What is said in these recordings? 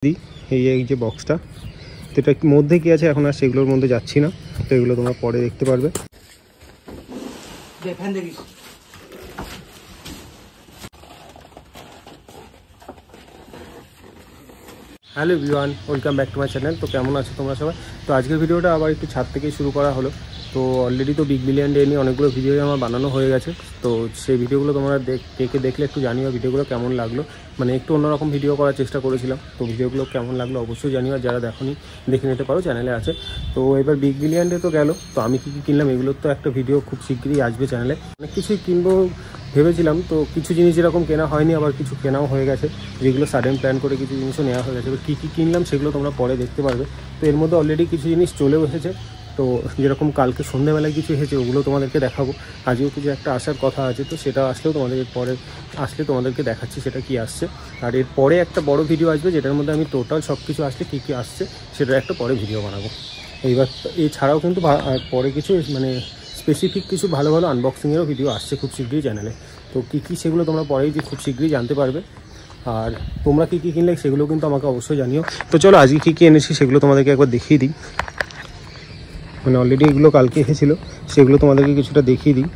দিই এই যে বক্সটা, তো এটার মধ্যে কি আছে এখন আর সেগুলোর মধ্যে যাচ্ছি না, তো এগুলো তোমরা পরে দেখতে পারবে। Hello everyone, welcome back to my channel. তো কেমন আছো তোমরা সবাই? তো আজকের ভিডিওটা আবার একটু ছাদ থেকেই শুরু করা হলো। তো অলরেডি তো বিগ বিলিয়ন ডে নিয়ে অনেকগুলো ভিডিও আমার বানানো হয়ে গেছে। তো সেই ভিডিওগুলো তোমরা দেখলে একটু জানিও ভিডিওগুলো কেমন লাগলো। মানে একটু অন্যরকম ভিডিও করার চেষ্টা করেছিলাম, তো ভিডিওগুলো কেমন লাগলো অবশ্যই জানিও। আর যারা দেখোনি দেখে নিতে পারো, চ্যানেলে আছে। তো এবার বিগ বিলিয়ন ডে তো গেল, তো আমি কী কী কিনলাম এগুলোর তো একটা ভিডিও খুব শীঘ্রই আসবে চ্যানেলে। অনেক কিছুই কিনবো ভেবেছিলাম, তো কিছু জিনিস যেরকম কেনা হয়নি, আবার কিছু কেনাও হয়ে গেছে, যেগুলো সাডেন প্ল্যান করে কিছু জিনিসও নেওয়া হয়ে গেছে। কী কী কিনলাম সেগুলো তোমরা পরে দেখতে পারবে। তো এর মধ্যে অলরেডি কিছু জিনিস চলেও এসেছে, তো যেরকম কালকে সন্ধ্যেবেলায় কিছু এসেছে ওগুলো তোমাদেরকে দেখাবো। আজকেও কিছু একটা আসার কথা আছে, তো সেটা আসলেও তোমাদের পরে আসলে তোমাদেরকে দেখাচ্ছি সেটা কি আসছে। আর এর পরে একটা বড় ভিডিও আসবে, যেটার মধ্যে আমি টোটাল সব কিছু আসলে কী কী আসছে সেটার একটা পরে ভিডিও বানাবো। এইবার এছাড়াও কিন্তু পরে কিছু মানে স্পেসিফিক কিছু ভালো ভালো আনবক্সিংয়েরও ভিডিও আসছে খুব শীঘ্রই চ্যানেলে। তো কী কী সেগুলো তোমরা পরেই খুব শীঘ্রই জানতে পারবে। আর তোমরা কী কী কিনলে সেগুলো কিন্তু আমাকে অবশ্যই জানিও। তো চলো আজকে কী কী এনেছি সেগুলো তোমাদেরকে একবার দেখিয়ে দিই। মানে অলরেডি এগুলো কালকে এসেছিলো, সেগুলো তোমাদেরকে কিছুটা দেখিয়ে দিই।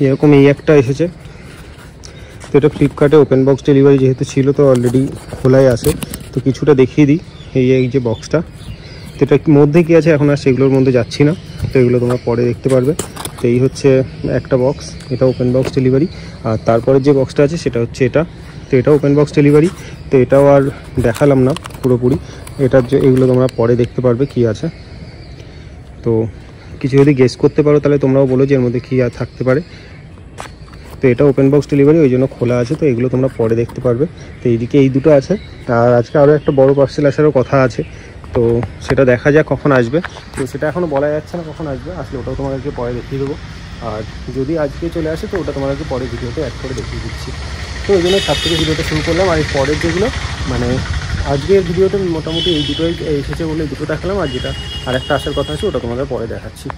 এরকম এই একটা এসেছে, তো এটা ফ্লিপকার্টে ওপেন বক্স ডেলিভারি যেহেতু ছিল, তো অলরেডি খোলাই আছে। তো কিছুটা দেখিয়ে দিই এই যে বক্সটা, তো এটার মধ্যে কী আছে এখন আর সেগুলোর মধ্যে যাচ্ছি না, তো এগুলো তোমরা পরে দেখতে পারবে। তো এই হচ্ছে একটা বক্স, এটা ওপেন বক্স ডেলিভারি। আর তারপরে যে বক্সটা আছে সেটা হচ্ছে এটা, তো এটা ওপেন বক্স ডেলিভারি। তো এটাও আর দেখালাম না পুরোপুরি, এটার যে এগুলো তোমরা পরে দেখতে পারবে কি আছে। তো কিছু যদি গেস করতে পারো তাহলে তোমরাও বলো যে এর মধ্যে কী আর থাকতে পারে। তো এটা ওপেন বক্স ডেলিভারি, ওই জন্য খোলা আছে, তো এগুলো তোমরা পরে দেখতে পারবে। তো এইদিকে এই দুটো আছে, আর আজকে আরও একটা বড় পার্সেল আসারও কথা আছে, তো সেটা দেখা যাক কখন আসবে। তো সেটা এখনও বলা যাচ্ছে না কখন আসবে, আসলে ওটাও তোমাদেরকে পরে দেখিয়ে দেবো। আর যদি আজকে চলে আসে তো ওটা তোমাদেরকে পরে ভিডিওতে অ্যাড করে দেখিয়ে দিচ্ছি। তো ওই জন্য ছাদ থেকে ভিডিওটা শুরু করলাম। আর এই পরের যেগুলো মানে আজকের ভিডিওতে মোটামুটি এই দুটোই এসেছে বলে দুটো দেখালাম, আর যেটা আরেকটা আসার কথা আছে ওটা তোমাদের পরে দেখাচ্ছি।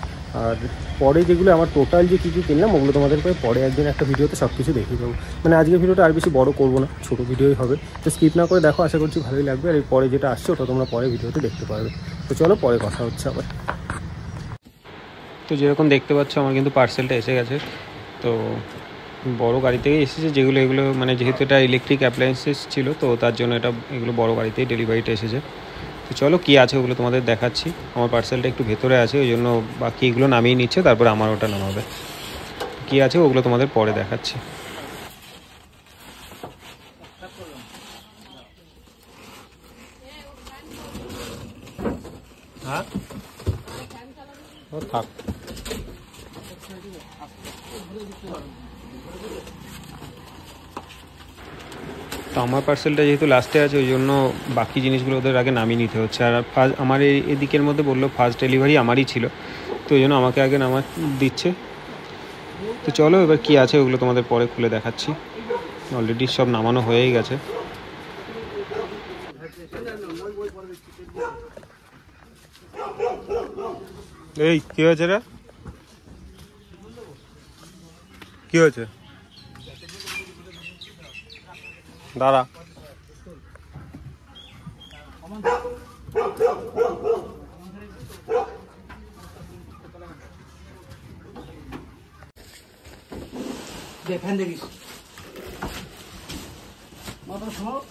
আর পরে যেগুলো আমার টোটাল যে কী কী কিনলাম ওগুলো তোমাদেরকে পরে একদিন একটা ভিডিওতে সব কিছু দেখিয়ে দেবো। মানে আজকের ভিডিওটা আর বেশি বড় করবো না, ছোটো ভিডিওই হবে। তো স্কিপ না করে দেখো, আশা করছি ভালোই লাগবে। আর এর পরে যেটা আসছে ওটা তোমরা পরে ভিডিওতে দেখতে পারবে। তো চলো পরে কথা হচ্ছে আবার। তো যেরকম দেখতে পাচ্ছ আমার কিন্তু পার্সেলটা এসে গেছে। তো বড় গাড়ি থেকেই এসেছে, এগুলো মানে যেহেতু এটা ইলেকট্রিক অ্যাপ্লায়েন্সেস ছিল, তো তার জন্য এগুলো বড় গাড়িতেই ডেলিভারিটা এসেছে। তো চলো কী আছে ওগুলো তোমাদের দেখাচ্ছি। আমার পার্সেলটা একটু ভেতরে আছে, ওই জন্য বাকি এগুলো নামিয়ে নিচ্ছে, তারপর আমার ওটা নামাবে। কী আছে ওগুলো তোমাদের পরে দেখাচ্ছি। হ্যাঁ থাক। তো আমার পার্সেলটা যেহেতু লাস্টে আছে, ওই জন্য বাকি জিনিসগুলো ওদের আগে নামিয়ে নিতে হচ্ছে। আর আমার এদিকের মধ্যে বললো ফার্স্ট ডেলিভারি আমারই ছিল, তো ওই জন্য আমাকে আগে দিচ্ছে। তো চলো এবার কী আছে ওগুলো তোমাদের পরে খুলে দেখাচ্ছি। অলরেডি সব নামানো হয়েই গেছে। এই কী হয়েছে রে, কী হয়েছে? দাঁড়া।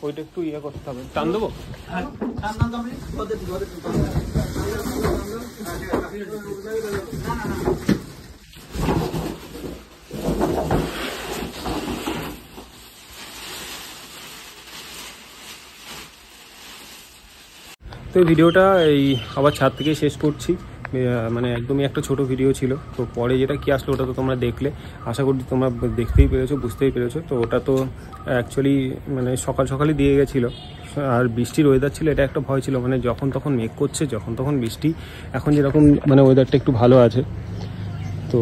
ওইটা একটু ইয়ে করতে হবে, টান দেবো। তো এই ভিডিওটা আবার ছাদ থেকে শেষ করছি। মানে একদমই একটা ছোট ভিডিও ছিল। তো পরে যেটা কি আসলো ওটা তো তোমরা দেখলে, আশা করি তোমরা দেখতেই পেরেছো, বুঝতেই পেরেছো। তো ওটা তো অ্যাকচুয়ালি মানে সকালই দিয়ে গেছিলো, আর বৃষ্টির ওয়েদার ছিল, এটা একটা ভয় ছিল। মানে যখন তখন মেঘ করছে, যখন তখন বৃষ্টি। এখন যেরকম মানে ওয়েদারটা একটু ভালো আছে, তো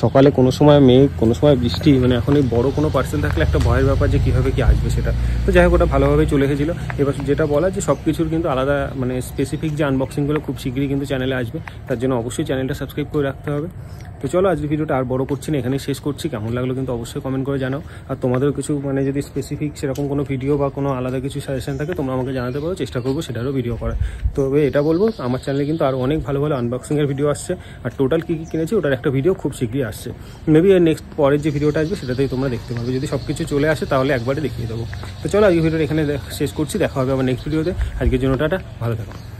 সকালে কোনো সময় মেঘ, কোনো সময় বৃষ্টি। মানে এখন এই বড়ো কোনো পার্সেল থাকলে একটা ভয়ের ব্যাপার যে কীভাবে কি আসবে সেটা। তো যাই হোক ওটা ভালোভাবেই চলে এসেছিলো। এবার যেটা বলা যে সব কিছুর কিন্তু আলাদা মানে স্পেসিফিক যে আনবক্সিংগুলো খুব শীঘ্রই কিন্তু চ্যানেলে আসবে, তার জন্য অবশ্যই চ্যানেলটা সাবস্ক্রাইব করে রাখতে হবে। তো চলো আজকের ভিডিওটা আর বড় করছি না, এখানেই শেষ করছি। কেমন লাগলো কিন্তু অবশ্যই কমেন্ট করে জানাও। আর তোমাদেরও কিছু মানে যদি স্পেসিফিক সেরকম কোনো ভিডিও বা কোনো আলাদা কিছু সাজেশন থাকে তোমরা আমাকে জানাতে পারো, চেষ্টা করবো সেটারও ভিডিও করার। তবে এটা বলবো আমার চ্যানেলে কিন্তু আরও অনেক ভালো ভালো আনবক্সিংয়ের ভিডিও আসছে, আর টোটাল কী কী কিনেছি ওটার একটা ভিডিও খুব শীঘ্রই আসছে। মেবি নেক্সট পরের যে ভিডিওটা আসবে সেটাতেই তোমরা দেখতে পাবে। যদি সব কিছু চলে আসে তাহলে একবারে দেখিয়ে দেবো। তো চলো আজকের ভিডিওটা এখানে শেষ করছি, দেখা হবে আবার নেক্সট ভিডিওতে। আজকের জন্য টাটা, ভালো থাকো।